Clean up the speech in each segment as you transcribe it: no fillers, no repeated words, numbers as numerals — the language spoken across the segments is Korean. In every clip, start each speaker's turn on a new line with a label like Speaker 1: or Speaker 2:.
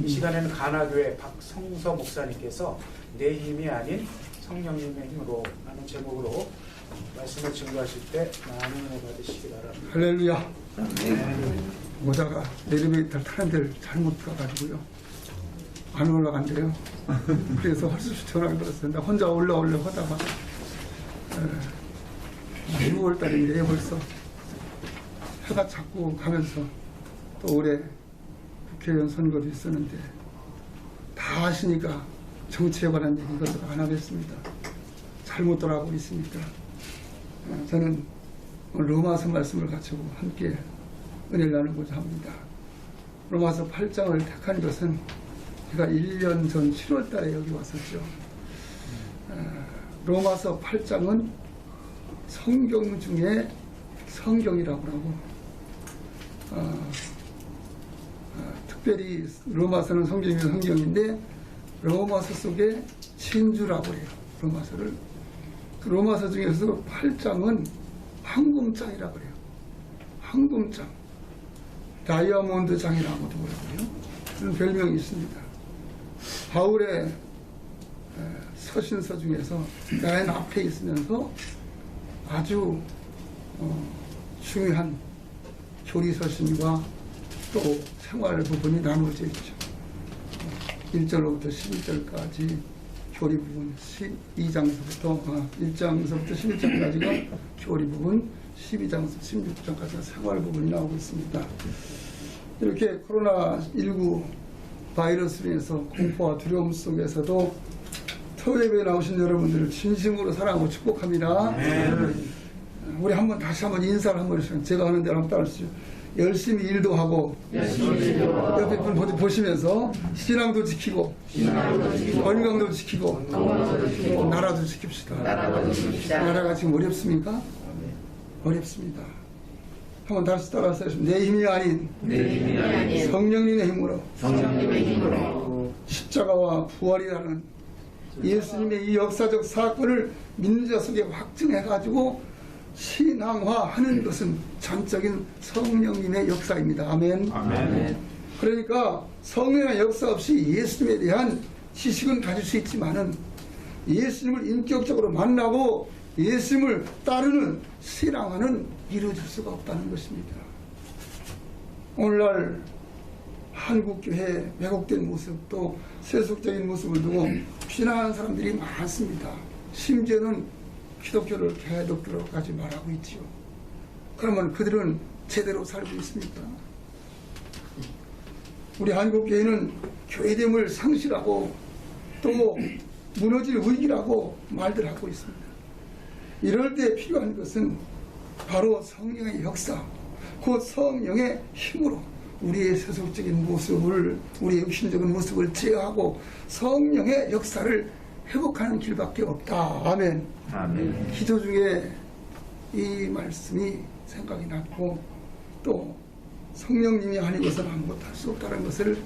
Speaker 1: 이 시간에는 가나교회 박성서 목사님께서 내 힘이 아닌 성령님의 힘으로 라는 제목으로 말씀을 증거하실 때 많은 은혜 받으시기 바랍니다.
Speaker 2: 할렐루야. 오다가 엘리베이터를 타는 데를 잘못 가가지고요. 안 올라간대요. 그래서 헐수시 전화를 걸었어요. 나 혼자 올라오려고 하다가 6월 달인데 벌써 해가 자꾸 가면서 또 올해 국회의원 선거도 있었는데 다 아시니까 정치에 관한 얘기 이것도 안 하겠습니다. 잘못 돌아가고 있으니까 저는 오늘 로마서 말씀을 가지고 함께 은혜를 나누고자 합니다. 로마서 8장을 택한 것은 제가 1년 전 7월 달에 여기 왔었죠. 로마서 8장은 성경 중에 성경이라고 하고 특별히 로마서는 성경이 성경인데 로마서 속에 진주라고 해요. 로마서를. 그 로마서 중에서 8장은 황금장이라고 해요. 황금장. 다이아몬드 장이라고도 그러고요. 그런 별명이 있습니다. 바울의 서신서 중에서 맨 앞에 있으면서 아주 중요한 교리서신과 또 생활 부분이 나누어져 있죠. 1절로부터 11절까지 교리 부분, 1장서부터 11절까지가 교리 부분, 12장에서 16장까지가 생활 부분이 나오고 있습니다. 이렇게 코로나19 바이러스로 인해서 공포와 두려움 속에서도 토요예배에 나오신 여러분들을 진심으로 사랑하고 축복합니다. 우리 다시 한번 인사를 한번 해주시면 제가 하는 대로 한번 따라하시죠. 열심히 일도 하고 옆에 분 보시면서 신앙도 지키고 건강도 지키고 나라도 지킵시다. 나라가 지금 어렵습니까? 어렵습니다. 한번 다시 따라서 내 힘이 아닌 성령님의 힘으로 십자가와 부활이라는 예수님의 이 역사적 사건을 믿는 자 속에 확증해가지고 신앙화하는 것은 전적인 성령님의 역사입니다. 아멘.
Speaker 3: 아멘.
Speaker 2: 그러니까 성령의 역사 없이 예수님에 대한 지식은 가질 수 있지만은 예수님을 인격적으로 만나고 예수님을 따르는 신앙화는 이루어질 수가 없다는 것입니다. 오늘날 한국교회 왜곡된 모습 또 세속적인 모습을 두고 비난하는 사람들이 많습니다. 심지어는 기독교를 개독교로까지 말하고 있지요. 그러면 그들은 제대로 살고 있습니까? 우리 한국교회는 교회됨을 상실하고 또 무너질 위기라고 말들 하고 있습니다. 이럴 때 필요한 것은 바로 성령의 역사, 곧 성령의 힘으로 우리의 세속적인 모습을, 우리의 육신적인 모습을 제어하고 성령의 역사를 회복하는 길밖에 없다. 아멘.
Speaker 3: 아멘.
Speaker 2: 기도 중에 이 말씀이 생각이 났고 또 성령님이 아니고서는 아무것도 할 수 없다는 것을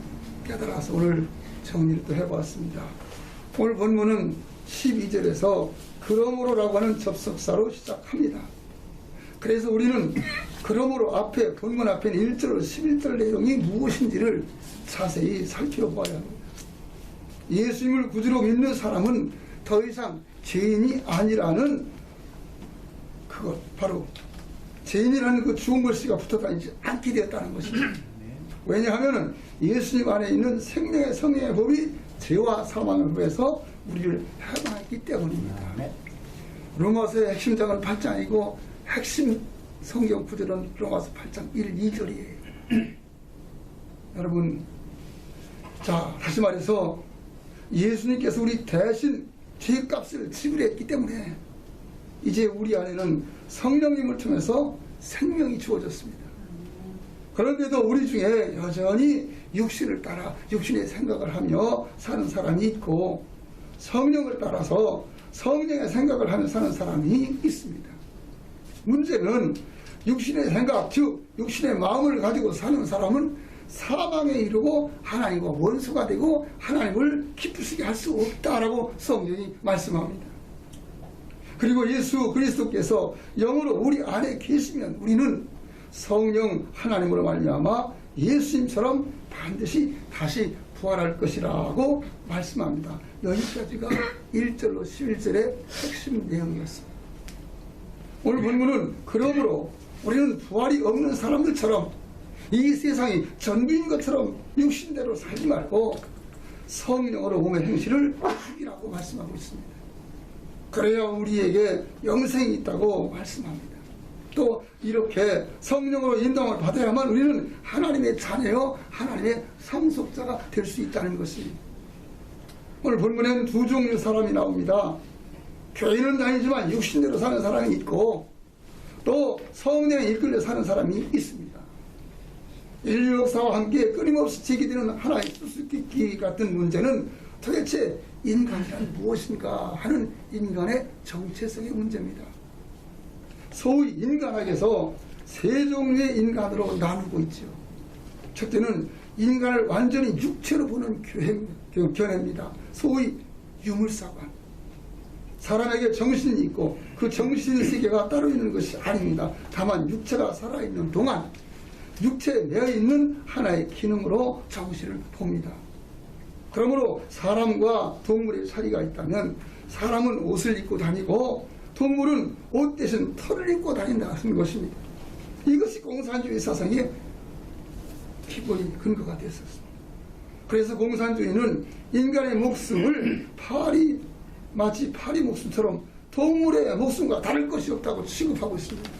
Speaker 2: 깨달아서 오늘 정리를 또 해봤습니다. 오늘 본문은 12절에서 그러므로라고 하는 접속사로 시작합니다. 그래서 우리는 그러므로 앞에 본문 앞에는 1절로 11절 내용이 무엇인지를 자세히 살펴봐야 합니다. 예수님을 구주로 믿는 사람은 더 이상 죄인이 아니라는 그것, 바로 죄인이라는 그 죽은 글씨가 붙어다니지 않게 되었다는 것입니다. 왜냐하면 예수님 안에 있는 생명의 성령의 법이 죄와 사망을 구해서 우리를 해방했기 때문입니다. 로마서의 핵심장은 8장이고 핵심 성경 구절은 로마서 8장 1, 2절이에요. 여러분, 자, 다시 말해서 예수님께서 우리 대신 죄값을 지불했기 때문에 이제 우리 안에는 성령님을 통해서 생명이 주어졌습니다. 그런데도 우리 중에 여전히 육신을 따라 육신의 생각을 하며 사는 사람이 있고 성령을 따라서 성령의 생각을 하며 사는 사람이 있습니다. 문제는 육신의 생각, 즉 육신의 마음을 가지고 사는 사람은 사망에 이르고 하나님과 원수가 되고 하나님을 기쁘시게 할 수 없다라고 성경이 말씀합니다. 그리고 예수 그리스도께서 영으로 우리 안에 계시면 우리는 성령 하나님으로 말미암아 예수님처럼 반드시 다시 부활할 것이라고 말씀합니다. 여기까지가 1절로 11절의 핵심 내용이었습니다. 오늘 본문은 그러므로 우리는 부활이 없는 사람들처럼 이 세상이 전부인 것처럼 육신대로 살지 말고 성령으로 몸의 행실을 죽이라고 말씀하고 있습니다. 그래야 우리에게 영생이 있다고 말씀합니다. 또 이렇게 성령으로 인도함을 받아야만 우리는 하나님의 자녀요 하나님의 상속자가 될 수 있다는 것입니다. 오늘 본문에는 두 종류 사람이 나옵니다. 교회는 다니지만 육신대로 사는 사람이 있고 또 성령에 이끌려 사는 사람이 있습니다. 인류 역사와 함께 끊임없이 제기되는 하나의 수수께끼 같은 문제는 도대체 인간이란 무엇인가 하는 인간의 정체성의 문제입니다. 소위 인간학에서 세 종류의 인간으로 나누고 있죠. 첫째는 인간을 완전히 육체로 보는 견해입니다. 소위 유물사관. 사람에게 정신이 있고 그 정신 세계가 따로 있는 것이 아닙니다. 다만 육체가 살아있는 동안 육체에 매여있는 하나의 기능으로 정신을 봅니다. 그러므로 사람과 동물의 차이가 있다면 사람은 옷을 입고 다니고 동물은 옷 대신 털을 입고 다닌다는 것입니다. 이것이 공산주의 사상의 기본이 근거가 됐었습니다. 그래서 공산주의는 인간의 목숨을 마치 파리 목숨처럼 동물의 목숨과 다를 것이 없다고 취급하고 있습니다.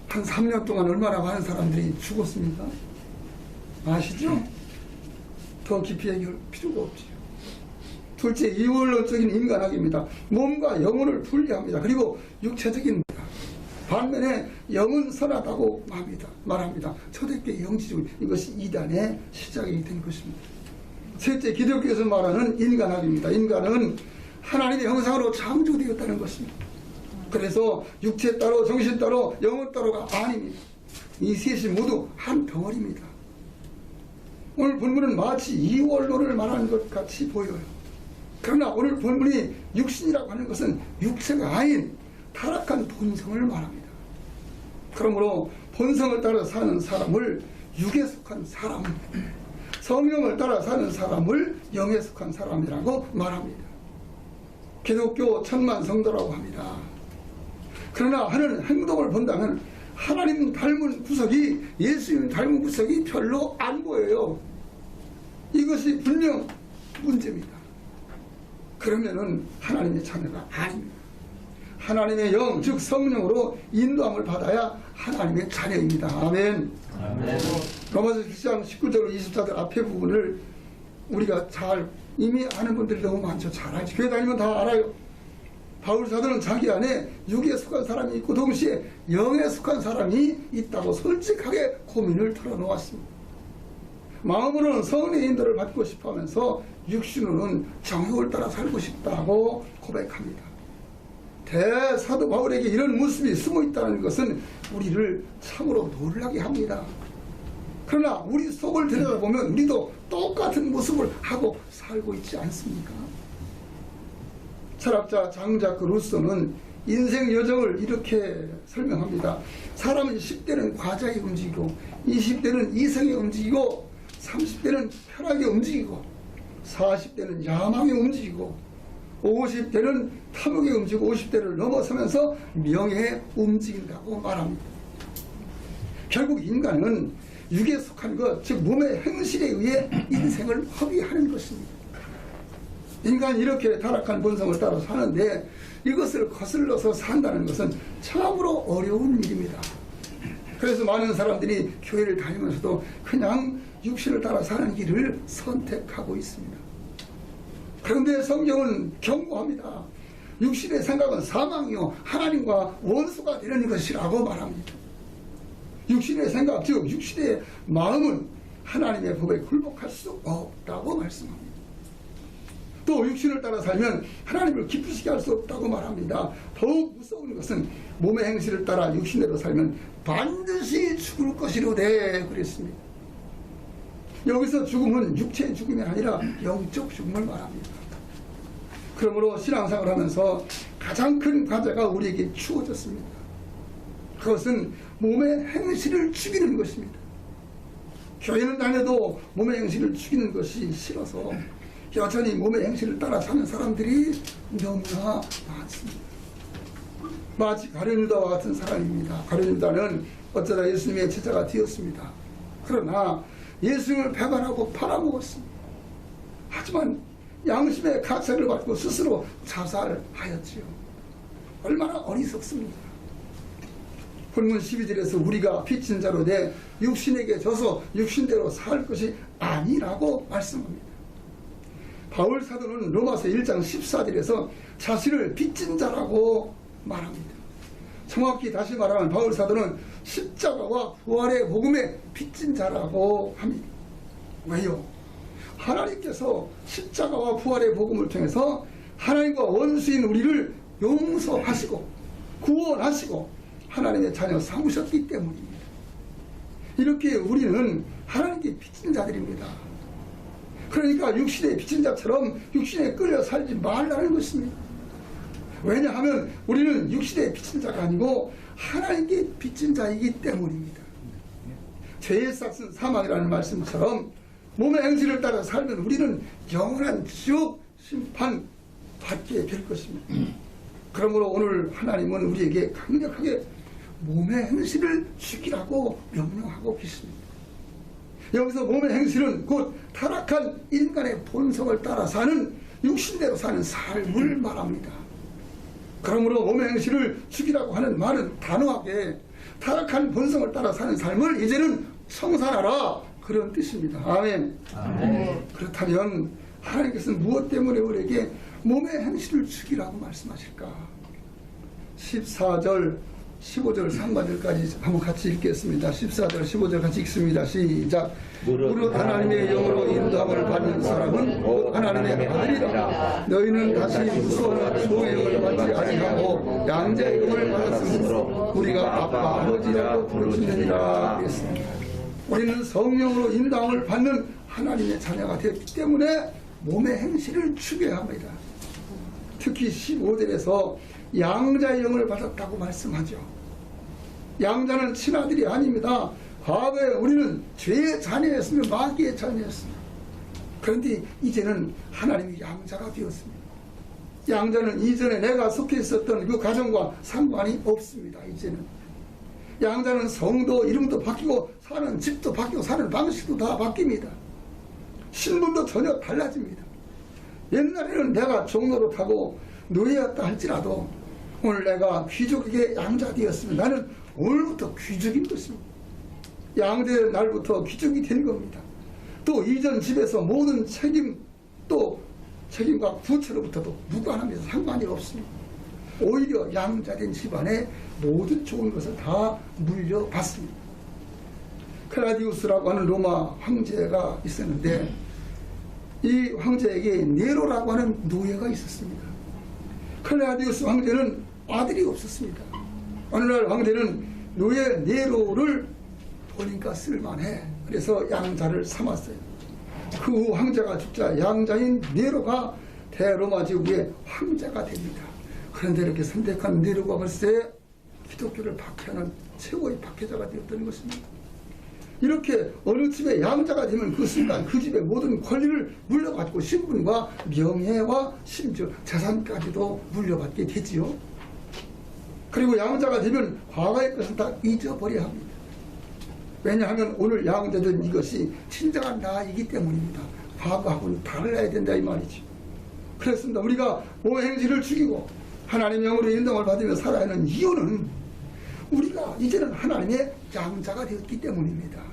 Speaker 2: 한 3년 동안 얼마나 많은 사람들이 죽었습니까? 아시죠? 더 깊이 얘기할 필요가 없지요. 둘째, 이원론적인 인간학입니다. 몸과 영혼을 분리합니다. 그리고 육체적인 반면에 영은 선하다고 말합니다. 초대교회 영지주의, 이것이 이단의 시작이 된 것입니다. 셋째, 기독교에서 말하는 인간학입니다. 인간은 하나님의 형상으로 창조되었다는 것입니다. 그래서 육체 따로 정신 따로 영혼 따로가 아닙니다. 이 셋이 모두 한 덩어리입니다. 오늘 본문은 마치 이원론을 말하는 것 같이 보여요. 그러나 오늘 본문이 육신이라고 하는 것은 육체가 아닌 타락한 본성을 말합니다. 그러므로 본성을 따라 사는 사람을 육에 속한 사람, 성령을 따라 사는 사람을 영에 속한 사람이라고 말합니다. 기독교 천만 성도라고 합니다. 그러나 하는 행동을 본다면 하나님 닮은 구석이, 예수님 닮은 구석이 별로 안 보여요. 이것이 분명 문제입니다. 그러면은 하나님의 자녀가 아닙니다. 하나님의 영, 즉 성령으로 인도함을 받아야 하나님의 자녀입니다. 아멘. 아멘. 로마서 7장 19절 24절 앞에 부분을 우리가 이미 아는 분들이 너무 많죠. 잘 알죠. 교회 다니면 다 알아요. 바울 사도는 자기 안에 육에 속한 사람이 있고 동시에 영에 속한 사람이 있다고 솔직하게 고민을 털어놓았습니다. 마음으로는 성령의 인도를 받고 싶어 하면서 육신으로는 정욕을 따라 살고 싶다고 고백합니다. 대사도 바울에게 이런 모습이 숨어 있다는 것은 우리를 참으로 놀라게 합니다. 그러나 우리 속을 들여다보면 우리도 똑같은 모습을 하고 살고 있지 않습니까? 철학자 장자크 루소는 인생 여정을 이렇게 설명합니다. 사람은 10대는 과자에 움직이고 20대는 이성에 움직이고 30대는 쾌락에 움직이고 40대는 야망에 움직이고 50대는 탐욕에 움직이고 50대를 넘어서면서 명예에 움직인다고 말합니다. 결국 인간은 육에 속한 것, 즉 몸의 행실에 의해 인생을 허비하는 것입니다. 인간이 이렇게 타락한 본성을 따라 사는데 이것을 거슬러서 산다는 것은 참으로 어려운 일입니다. 그래서 많은 사람들이 교회를 다니면서도 그냥 육신을 따라 사는 길을 선택하고 있습니다. 그런데 성경은 경고합니다. 육신의 생각은 사망이요 하나님과 원수가 되는 것이라고 말합니다. 육신의 생각, 즉 육신의 마음은 하나님의 법에 굴복할 수 없다고 말씀합니다. 또 육신을 따라 살면 하나님을 기쁘시게 할 수 없다고 말합니다. 더욱 무서운 것은 몸의 행실을 따라 육신대로 살면 반드시 죽을 것이로되 그랬습니다. 여기서 죽음은 육체의 죽음이 아니라 영적 죽음을 말합니다. 그러므로 신앙생활을 하면서 가장 큰 과제가 우리에게 주어졌습니다. 그것은 몸의 행실을 죽이는 것입니다. 교회는 다녀도 몸의 행실을 죽이는 것이 싫어서 여전히 몸의 행실을 따라 사는 사람들이 너무나 많습니다. 마치 가룟유다와 같은 사람입니다. 가룟유다는 어쩌다 예수님의 제자가 되었습니다. 그러나 예수님을 배반하고 팔아먹었습니다. 하지만 양심의 가책을 받고 스스로 자살하였지요. 얼마나 어리석습니까? 본문 12절에서 우리가 빚진 자로 돼 육신에게 져서 육신대로 살 것이 아니라고 말씀합니다. 바울 사도는 로마서 1장 14절에서 자신을 빚진 자라고 말합니다. 정확히 다시 말하면 바울 사도는 십자가와 부활의 복음에 빚진 자라고 합니다. 왜요? 하나님께서 십자가와 부활의 복음을 통해서 하나님과 원수인 우리를 용서하시고 구원하시고 하나님의 자녀 삼으셨기 때문입니다. 이렇게 우리는 하나님께 빚진 자들입니다. 그러니까 육신에 빚진 자처럼 육신에 끌려 살지 말라는 것입니다. 왜냐하면 우리는 육신에 빚진 자가 아니고 하나님께 빚진 자이기 때문입니다. 죄의 싹은 사망이라는 말씀처럼 몸의 행실을 따라 살면 우리는 영원한 지옥 심판 받게 될 것입니다. 그러므로 오늘 하나님은 우리에게 강력하게 몸의 행실을 죽이라고 명령하고 계십니다. 여기서 몸의 행실은 곧 타락한 인간의 본성을 따라 사는 육신대로 사는 삶을 말합니다. 그러므로 몸의 행실을 죽이라고 하는 말은 단호하게 타락한 본성을 따라 사는 삶을 이제는 성산하라, 그런 뜻입니다. 아멘. 아멘. 그렇다면 하나님께서는 무엇 때문에 우리에게 몸의 행실을 죽이라고 말씀하실까? 14절 15절 상반절까지 한번 같이 읽겠습니다. 14절 15절 같이 읽습니다. 시작. 무릇 하나님의 영으로 인도함을 받는 사람은 곧 하나님의 아들이라. 너희는 다시 무서워하는 주의 영을 받지 아니하고 양자의 영을 받았으므로 우리가 아빠 아버지라고 부르시느니라. 우리는 성령으로 인도함을 받는 하나님의 자녀가 되었기 때문에 몸의 행실을 죽여야 합니다. 특히 15절에서 양자의 영을 받았다고 말씀하죠. 양자는 친아들이 아닙니다. 과거에 우리는 죄의 자녀였으며 마귀의 자녀였습니다. 그런데 이제는 하나님이 양자가 되었습니다. 양자는 이전에 내가 속해 있었던 그 가정과 상관이 없습니다. 이제는 양자는 성도 이름도 바뀌고 사는 집도 바뀌고 사는 방식도 다 바뀝니다. 신분도 전혀 달라집니다. 옛날에는 내가 종로로 타고 노예였다 할지라도 오늘 내가 귀족에게 양자되었으면 나는 오늘부터 귀족인 것입니다. 양자된 날부터 귀족이 된 겁니다. 또 이전 집에서 모든 책임, 또 책임과 부채로부터도 무관합니다. 상관이 없습니다. 오히려 양자된 집안에 모든 좋은 것을 다 물려받습니다. 클라디우스라고 하는 로마 황제가 있었는데 이 황제에게 네로라고 하는 노예가 있었습니다. 클라디우스 황제는 아들이 없었습니다. 어느 날 황제는 노예 네로를 보니까 쓸만해. 그래서 양자를 삼았어요. 그 후 황제가 죽자 양자인 네로가 대로마 제국의 황제가 됩니다. 그런데 이렇게 선택한 네로가 글쎄 기독교를 박해하는 최고의 박해자가 되었던 것입니다. 이렇게 어느 집에 양자가 되면 그 순간 그 집의 모든 권리를 물려받고 신분과 명예와 심지어 재산까지도 물려받게 되지요. 그리고 양자가 되면 과거의 것은 다 잊어버려야 합니다. 왜냐하면 오늘 양자된 이것이 진정한 나이기 때문입니다. 과거하고는 달라야 된다 이 말이죠. 그렇습니다. 우리가 몸의 행실을 죽이고 하나님의 영으로 인도를 받으며 살아야 하는 이유는 우리가 이제는 하나님의 양자가 되었기 때문입니다.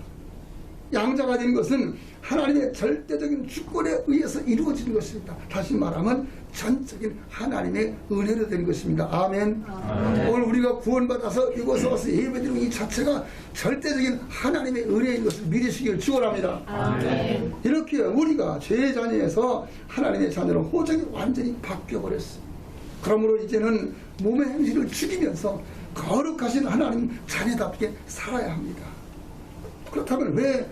Speaker 2: 양자가 된 것은 하나님의 절대적인 주권에 의해서 이루어진 것입니다. 다시 말하면 전적인 하나님의 은혜로 된 것입니다. 아멘. 아멘. 오늘 우리가 구원받아서 이곳에 와서 예배드리는 이 자체가 절대적인 하나님의 은혜인 것을 믿으시길 축원합니다. 아멘. 이렇게 우리가 죄의 자녀에서 하나님의 자녀로 호적이 완전히 바뀌어버렸습니다. 그러므로 이제는 몸의 행실을 죽이면서 거룩하신 하나님 자녀답게 살아야 합니다. 그렇다면 왜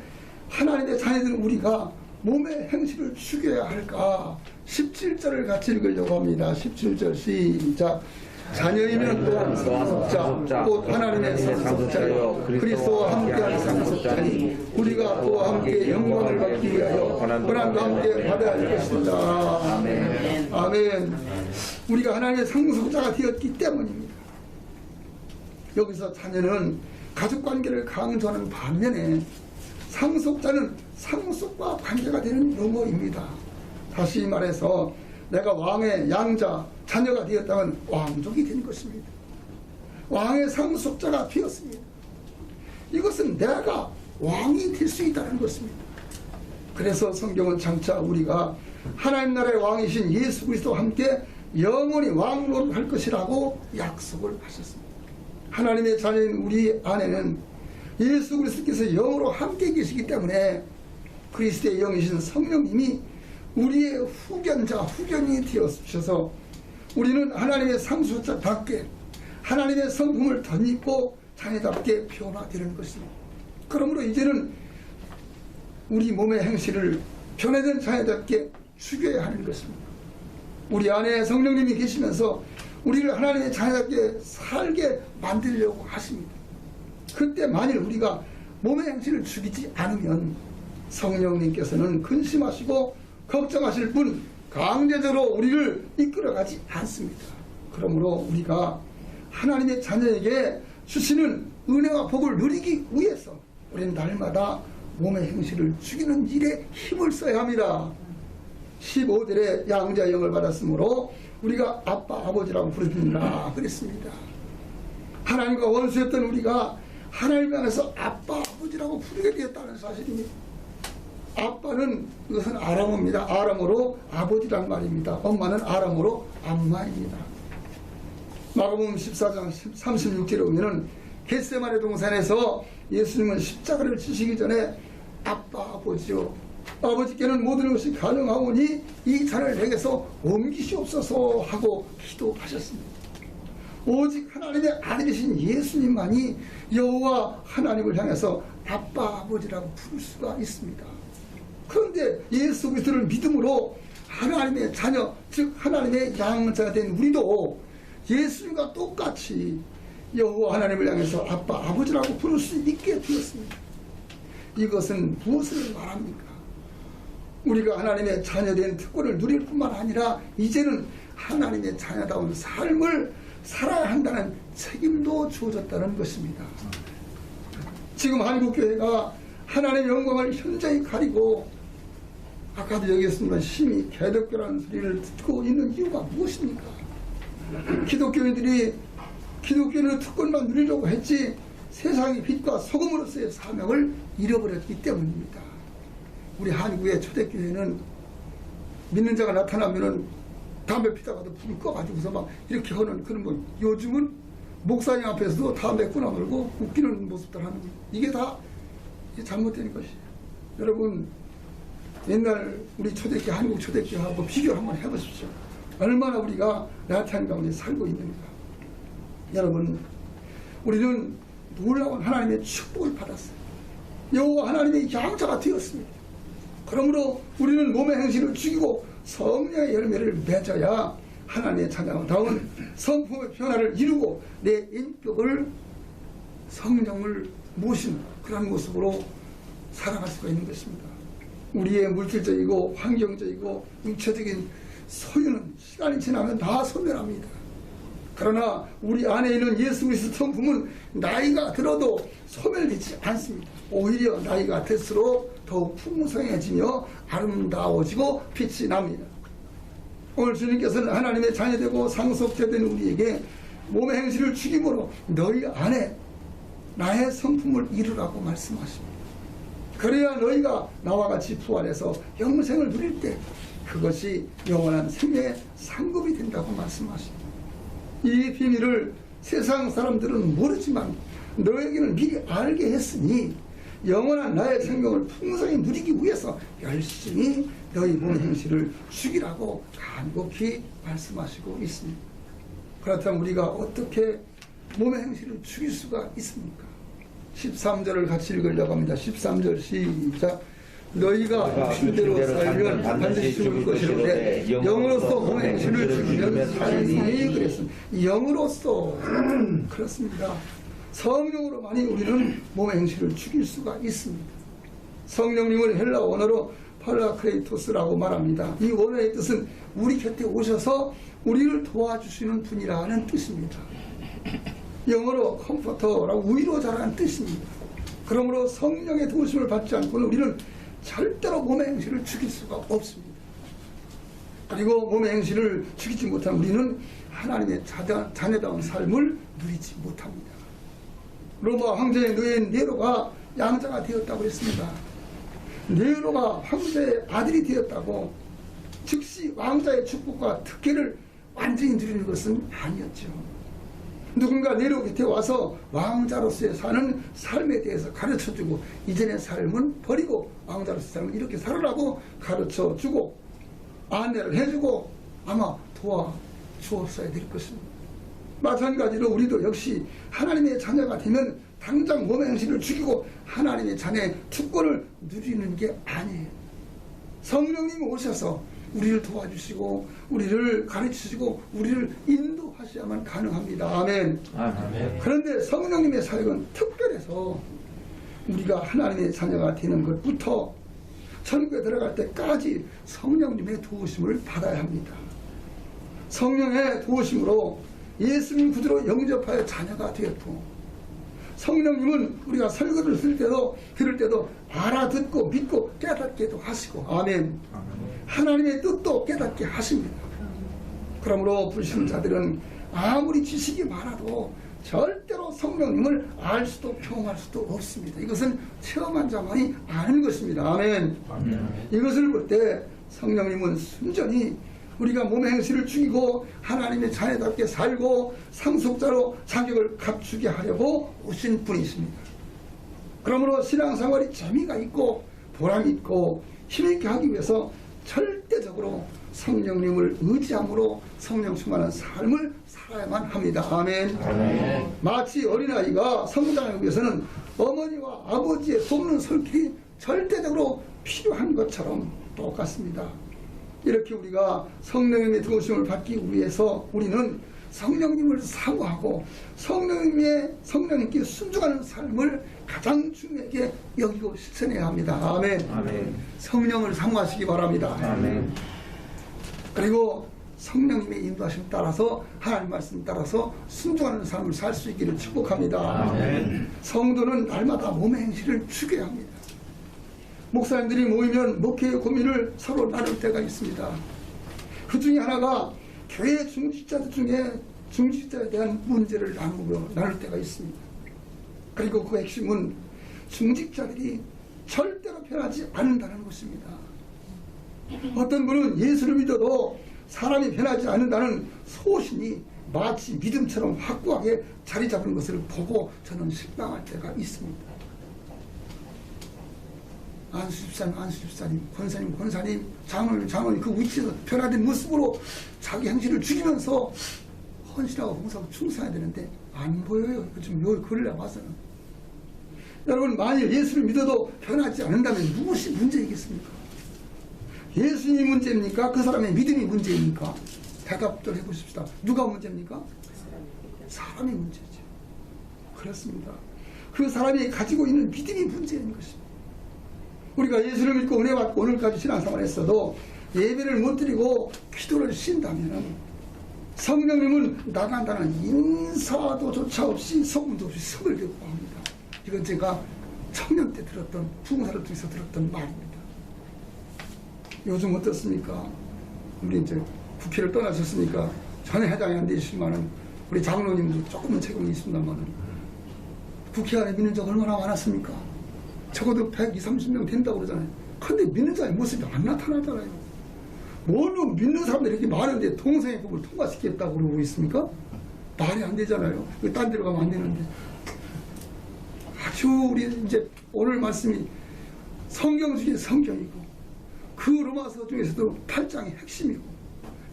Speaker 2: 하나님의 자녀들은 우리가 몸의 행실을 죽여야 할까? 17절을 같이 읽으려고 합니다. 17절 시작. 자녀이면 또한 상속자, 곧 하나님의 상속자여 그리스도와 함께한 상속자니 우리가 또와 함께 영광을 받기 위하여 고난도 함께 받아야 할 것입니다. 아멘. 우리가 하나님의 상속자가 되었기 때문입니다. 여기서 자녀는 가족관계를 강조하는 반면에 상속자는 상속과 관계가 되는 용어입니다. 다시 말해서 내가 왕의 양자, 자녀가 되었다면 왕족이 된 것입니다. 왕의 상속자가 되었습니다. 이것은 내가 왕이 될 수 있다는 것입니다. 그래서 성경은 장차 우리가 하나님 나라의 왕이신 예수 그리스도와 함께 영원히 왕으로 할 것이라고 약속을 하셨습니다. 하나님의 자녀인 우리 안에는 예수 그리스도께서 영으로 함께 계시기 때문에 그리스도의 영이신 성령님이 우리의 후견이 되어주셔서 우리는 하나님의 상속자답게 하나님의 성품을 덧입고 자녀답게 변화되는 것입니다. 그러므로 이제는 우리 몸의 행실을 변화된 자녀답게 죽여야 하는 것입니다. 우리 안에 성령님이 계시면서 우리를 하나님의 자녀답게 살게 만들려고 하십니다. 그때 만일 우리가 몸의 행실을 죽이지 않으면 성령님께서는 근심하시고 걱정하실 뿐 강제적으로 우리를 이끌어가지 않습니다. 그러므로 우리가 하나님의 자녀에게 주시는 은혜와 복을 누리기 위해서 우리는 날마다 몸의 행실을 죽이는 일에 힘을 써야 합니다. 15절에 양자 영을 받았으므로 우리가 아빠 아버지라고 부르는다 그랬습니다. 하나님과 원수였던 우리가 하나님 안에서 아빠 아버지라고 부르게 되었다는 사실입니다. 아빠는 이것은 아람어입니다. 아람어로 아버지란 말입니다. 엄마는 아람어로 암마입니다. 마가복음 14장 36절에 보면은 겟세마네 동산에서 예수님은 십자가를 지시기 전에 아빠 아버지요 아버지께는 모든 것이 가능하오니 이 잔을 내게서 옮기시옵소서 하고 기도하셨습니다. 오직 하나님의 아들이신 예수님만이 여호와 하나님을 향해서 아빠 아버지라고 부를 수가 있습니다. 그런데 예수 그리스도를 믿음으로 하나님의 자녀 즉 하나님의 양자가 된 우리도 예수님과 똑같이 여호와 하나님을 향해서 아빠 아버지라고 부를 수 있게 되었습니다. 이것은 무엇을 말합니까? 우리가 하나님의 자녀된 특권을 누릴 뿐만 아니라 이제는 하나님의 자녀다운 삶을 살아야 한다는 책임도 주어졌다는 것입니다. 지금 한국교회가 하나님의 영광을 현저히 가리고 아까도 얘기했습니다. 심히 개독교라는 소리를 듣고 있는 이유가 무엇입니까? 기독교인들이 기독교는 특권만 누리려고 했지 세상의 빛과 소금으로서의 사명을 잃어버렸기 때문입니다. 우리 한국의 초대교회는 믿는 자가 나타나면은 담배 피다가도 불을 꺼가지고서 막 이렇게 하는 그런 뭐 요즘은 목사님 앞에서도 담배 끊어물고 웃기는 모습들 하는 거예요. 이게 다 잘못된 것이에요. 여러분 옛날 우리 초대교회 한국 초대교회하고 비교를 한번 해보십시오. 얼마나 우리가 나타난 가운데 살고 있는가. 여러분 우리는 놀라운 하나님의 축복을 받았어요. 여호와 하나님의 양자가 되었습니다. 그러므로 우리는 몸의 행실을 죽이고 성령의 열매를 맺어야 하나님의 자녀다운 성품의 변화를 이루고 내 인격을 성령을 모신 그런 모습으로 살아갈 수가 있는 것입니다. 우리의 물질적이고 환경적이고 육체적인 소유는 시간이 지나면 다 소멸합니다. 그러나 우리 안에 있는 예수 그리스도 성품은 나이가 들어도 소멸되지 않습니다. 오히려 나이가 들수록 더욱 풍성해지며 아름다워지고 빛이 납니다. 오늘 주님께서는 하나님의 자녀되고 상속자된 우리에게 몸의 행실을 죽임으로 너희 안에 나의 성품을 이루라고 말씀하십니다. 그래야 너희가 나와 같이 부활해서 영생을 누릴 때 그것이 영원한 생명의 상급이 된다고 말씀하십니다. 이 비밀을 세상 사람들은 모르지만 너에게는 미리 알게 했으니 영원한 나의 생명을 풍성히 누리기 위해서 열심히 너희 몸의 행실을 죽이라고 간곡히 말씀하시고 있습니다. 그렇다면 우리가 어떻게 몸의 행실을 죽일 수가 있습니까? 13절을 같이 읽으려고 합니다. 13절 시작. 너희가 육신대로 살면 반드시 죽을 것이로되 영으로서 몸의 행실을 죽이면 살리니 그랬습니다. 영으로서 그렇습니다. 성령으로만이 우리는 몸의 행실을 죽일 수가 있습니다. 성령님을 헬라 원어로 팔라크레이토스라고 말합니다. 이 원어의 뜻은 우리 곁에 오셔서 우리를 도와주시는 분이라는 뜻입니다. 영어로 컴포터라고 위로자라는 뜻입니다. 그러므로 성령의 도우심을 받지 않고는 우리는 절대로 몸의 행실을 죽일 수가 없습니다. 그리고 몸의 행실을 죽이지 못한 우리는 하나님의 자녀다운 삶을 누리지 못합니다. 로마 황제의 노예인 네로가 양자가 되었다고 했습니다. 네로가 황제의 아들이 되었다고 즉시 왕자의 축복과 특혜를 완전히 누리는 것은 아니었죠. 누군가 네로 곁에 와서 왕자로서의 사는 삶에 대해서 가르쳐주고 이전의 삶은 버리고 왕자로서의 삶은 이렇게 살으라고 가르쳐주고 안내를 해주고 아마 도와주었어야 될 것입니다. 마찬가지로 우리도 역시 하나님의 자녀가 되면 당장 몸의 행실을 죽이고 하나님의 자녀의 특권을 누리는 게 아니에요. 성령님이 오셔서 우리를 도와주시고 우리를 가르치시고 우리를 인도하셔야만 가능합니다. 아멘.
Speaker 3: 아멘.
Speaker 2: 그런데 성령님의 사역은 특별해서 우리가 하나님의 자녀가 되는 것부터 천국에 들어갈 때까지 성령님의 도우심을 받아야 합니다. 성령의 도우심으로 예수님 구주로 영접하여 자녀가 되었고 성령님은 우리가 설교를 들을 때도 알아듣고 믿고 깨닫게도 하시고 아멘. 하나님의 뜻도 깨닫게 하십니다. 그러므로 불신자들은 아무리 지식이 많아도 절대로 성령님을 알 수도 경험할 수도 없습니다. 이것은 체험한 자만이 아는 것입니다. 아멘. 이것을 볼 때 성령님은 순전히 우리가 몸의 행실을 죽이고 하나님의 자녀답게 살고 상속자로 자격을 갖추게 하려고 오신 분이십니다. 그러므로 신앙생활이 재미가 있고 보람 있고 힘있게 하기 위해서 절대적으로 성령님을 의지함으로 성령 충만한 삶을 살아야만 합니다. 아멘.
Speaker 3: 아멘.
Speaker 2: 마치 어린아이가 성장하기 위해서는 어머니와 아버지의 돕는 손길이 절대적으로 필요한 것처럼 똑같습니다. 이렇게 우리가 성령님의 도우심을 받기 위해서 우리는 성령님을 사모하고 성령님께 순종하는 삶을 가장 중요하게 여기고 실천해야 합니다. 아멘.
Speaker 3: 아멘.
Speaker 2: 성령을 사모하시기 바랍니다.
Speaker 3: 아멘.
Speaker 2: 그리고 성령님의 인도하심 따라서 하나님 말씀 따라서 순종하는 삶을 살 수 있기를 축복합니다.
Speaker 3: 아멘.
Speaker 2: 성도는 날마다 몸의 행실을 죽여야 합니다. 목사님들이 모이면 목회의 고민을 서로 나눌 때가 있습니다. 그 중에 하나가 교회 중직자들 중에 중직자에 대한 문제를 나눌 때가 있습니다. 그리고 그 핵심은 중직자들이 절대로 변하지 않는다는 것입니다. 어떤 분은 예수를 믿어도 사람이 변하지 않는다는 소신이 마치 믿음처럼 확고하게 자리 잡은 것을 보고 저는 실망할 때가 있습니다. 안수집사님, 권사님, 장로님 그 위치에서 변화된 모습으로 자기 행실을 죽이면서 헌신하고 봉사하고 충성해야 되는데 안 보여요. 요즘 글을 봐서는. 여러분 만일 예수를 믿어도 변하지 않는다면 무엇이 문제이겠습니까? 예수님이 문제입니까? 그 사람의 믿음이 문제입니까? 대답 좀 해보십시다. 누가 문제입니까? 사람이 문제죠. 그렇습니다. 그 사람이 가지고 있는 믿음이 문제인 것입니다. 우리가 예수를 믿고 은혜 받고 오늘까지 신앙생활을 했어도 예배를 못 드리고 기도를 쉰다면 성령님은 나간다는 인사도 조차 없이 소금도 없이 성을 들고 합니다. 이건 제가 청년 때 들었던 부흥사를 통해서 들었던 말입니다. 요즘 어떻습니까? 우리 이제 국회를 떠나셨으니까 전혀 해당이 안 되시지만은 우리 장로님도 조금은 책임이 있습니다만은 국회 안에 믿는 자 얼마나 많았습니까? 적어도 120, 30명 된다고 그러잖아요. 근데 믿는 자의 모습이 안 나타나잖아요. 뭘로 믿는 사람들이 이렇게 많은데 동성애 법을 통과시켰다고 그러고 있습니까? 말이 안 되잖아요. 딴 데로 가면 안 되는데. 아주 우리 이제 오늘 말씀이 성경 중에 성경이고 그 로마서 중에서도 8장이 핵심이고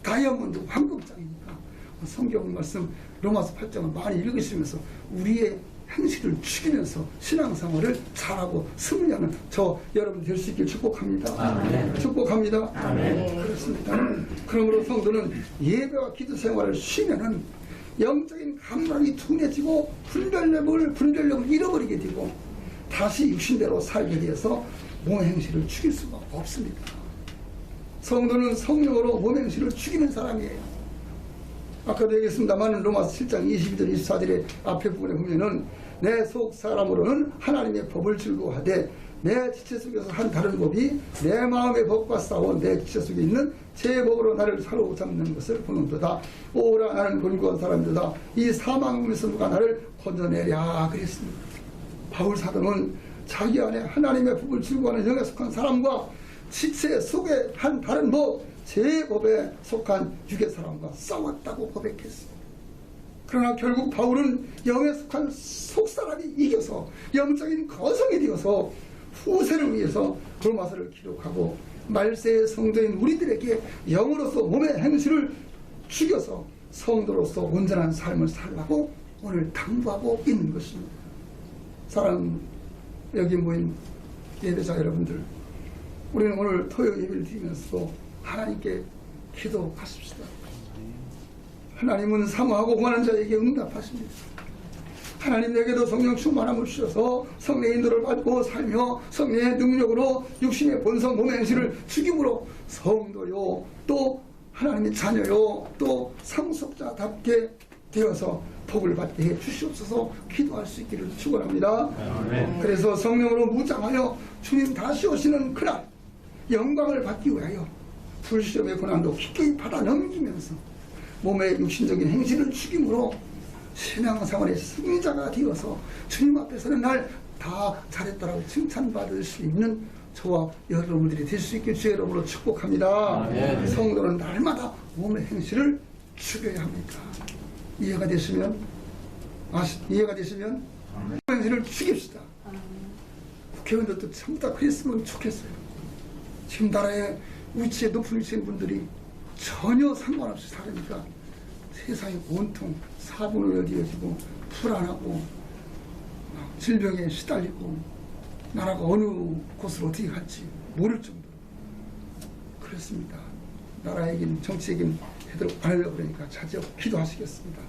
Speaker 2: 다이아몬드 황금장이니까 성경 말씀 로마서 8장을 많이 읽으시면서 우리의 행실을 죽이면서 신앙생활을 잘하고 승리하는 저 여러분 될 수 있길 축복합니다.
Speaker 3: 아멘.
Speaker 2: 축복합니다.
Speaker 3: 아멘.
Speaker 2: 그렇습니다. 그러므로 성도는 예배와 기도 생활을 쉬면은 영적인 감각이 둔해지고 분별력을 잃어버리게 되고 다시 육신대로 살게 되어서 몸의 행실을 죽일 수가 없습니다. 성도는 성령으로 몸의 행실을 죽이는 사람이에요. 아까도 얘기했습니다만 로마서 7장 22절 24절의 앞에 부분에 보면은 내 속 사람으로는 하나님의 법을 즐거워하되 내 지체 속에서 한 다른 법이 내 마음의 법과 싸워 내 지체 속에 있는 제 법으로 나를 사로잡는 것을 보는도다. 오라 나는 곤고한 사람이다. 이 사망에서 누가 나를 건져내랴 그랬습니다. 바울 사도는 자기 안에 하나님의 법을 즐거워하는 영에 속한 사람과 지체 속에 한 다른 법 제 법에 속한 육의 사람과 싸웠다고 고백했습니다. 그러나 결국 바울은 영에 속한 속사람이 이겨서 영적인 거성이 되어서 후세를 위해서 로마서를 기록하고 말세의 성도인 우리들에게 영으로서 몸의 행실을 죽여서 성도로서 온전한 삶을 살라고 오늘 당부하고 있는 것입니다. 사랑 여기 모인 예배자 여러분들, 우리는 오늘 토요 예배를 드리면서도 하나님께 기도하십시다. 하나님은 사모하고 원하는 자에게 응답하십니다. 하나님 내게도 성령 충만함을 주셔서 성령의 인도를 받고 살며 성령의 능력으로 육신의 본성 몸의 행실을 죽임으로 성도요 또 하나님의 자녀요 또 상속자답게 되어서 복을 받게 해 주시옵소서. 기도할 수 있기를 축원합니다. 그래서 성령으로 무장하여 주님 다시 오시는 그날 영광을 받기 위하여 불시험의 고난도 기꺼이 받아 넘기면서 몸의 육신적인 행실을 죽임으로 신앙생활의 승리자가 되어서 주님 앞에서는 날 다 잘했다라고 칭찬받을 수 있는 저와 여러분들이 될 수 있길 주의 이름으로 축복합니다. 성도는 날마다 몸의 행실을 죽여야 합니다. 이해가 되시면 몸의 행실을 죽입시다. 국회의원들도 전부 다 그랬으면 좋겠어요. 지금 나라의 위치에 높은 위치에 있는 분들이 전혀 상관없이 살으니까 세상이 온통 사분을 이어지고 불안하고 질병에 시달리고 나라가 어느 곳으로 어떻게 갈지 모를 정도로 그렇습니다. 나라에긴 정치에긴 되도록 안 하려고 그러니까 자제하고 기도하시겠습니다.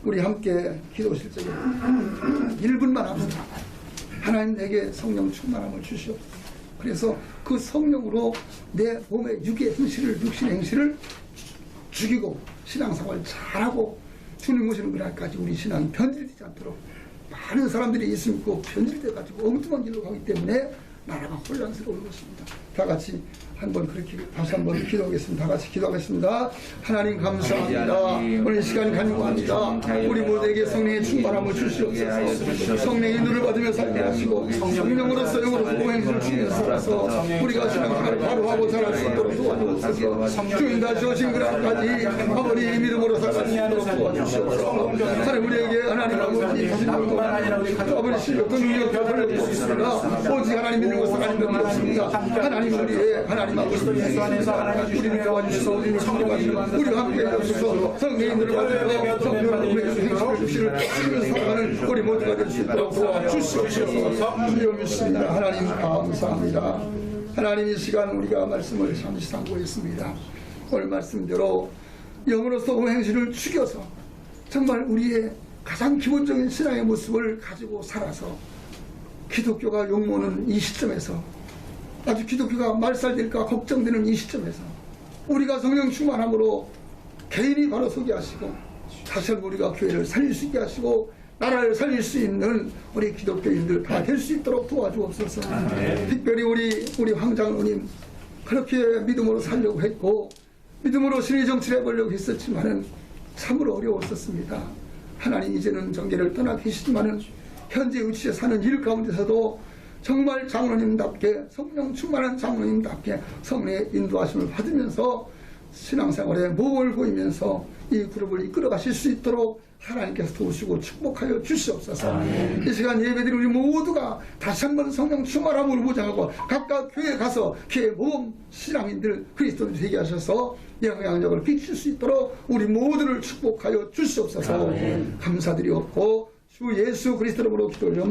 Speaker 2: 우리 함께 기도하실 적에 1분만 합시다. 하나님 내게 성령 충만함을 주시옵소서. 그래서 그 성령으로 내 몸의 육의 행실을 육신의 행실을 죽이고 신앙생활 잘하고 주님 오시는 그날까지 우리 신앙이 변질되지 않도록 많은 사람들이 예수 믿고 변질돼가지고 엉뚱한 길로 가기 때문에 나라가 혼란스러운 것입니다. 다 같이 한번 그렇게 다시 한번 기도하겠습니다. 다 같이 기도하겠습니다. 하나님 감사합니다. 오늘 시간 간구합니다. 우리 모두에게 성령의 충만함을 주시옵소서. 성령의 인도를 받으며 살게 하시고 성령으로서 영으로서 오행을 주시면서 살아서 우리가 신앙생활을 바로 하고 살아갈 수 있도록 도와주옵소서. 주인 다시 오신 그날까지 아버지 믿음으로 살아갈 수 있도록 도와주시옵소서. 하나님 우리에게 하나님 아버지 자신감도 아버지 실력도 능력도 권력도 없습니다. 오직 하나님 믿는 것은 하나님 믿는 없습니다. 하나님 우리의 하나님 아버지 우리를 도와주시고 우리를 성령하시고 우리와 함께 해주셔서 성령님들을 받으며 성령님의 행실을 주시는 살아가는 우리 모두가 될 수 있도록 도와주시옵소서. 주여 믿습니다. 하나님 감사합니다. 하나님 이 시간 우리가 말씀을 잠시 상고했습니다. 오늘 말씀대로 영으로서 행실을 죽여서 정말 우리의 가장 기본적인 신앙의 모습을 가지고 살아서 기독교가 욕먹는 이 시점에서 아주 기독교가 말살될까 걱정되는 이 시점에서 우리가 성령 충만함으로 개인이 바로 서게 하시고 다시 한번 우리가 교회를 살릴 수 있게 하시고 나라를 살릴 수 있는 우리 기독교인들 다 될 수 있도록 도와주옵소서. 특별히 우리 황장로님 그렇게 믿음으로 살려고 했고 믿음으로 신의 정치를 해보려고 했었지만은 참으로 어려웠었습니다. 하나님 이제는 정계를 떠나 계시지만은 현재 위치에 사는 일 가운데서도 정말 장로님답게 성령 충만한 장로님답게 성령의 인도하심을 받으면서 신앙생활에 모범을 보이면서 이 그룹을 이끌어 가실 수 있도록 하나님께서 도우시고 축복하여 주시옵소서. 이 시간 예배드린 우리 모두가 다시 한번 성령 충만함으로 무장하고 각각 교회에 가서 교회 모범 신앙인들 그리스도인들 되게 하셔서 영향력을 비칠 수 있도록 우리 모두를 축복하여 주시옵소서. 감사드리옵고 주 예수 그리스도로 기도를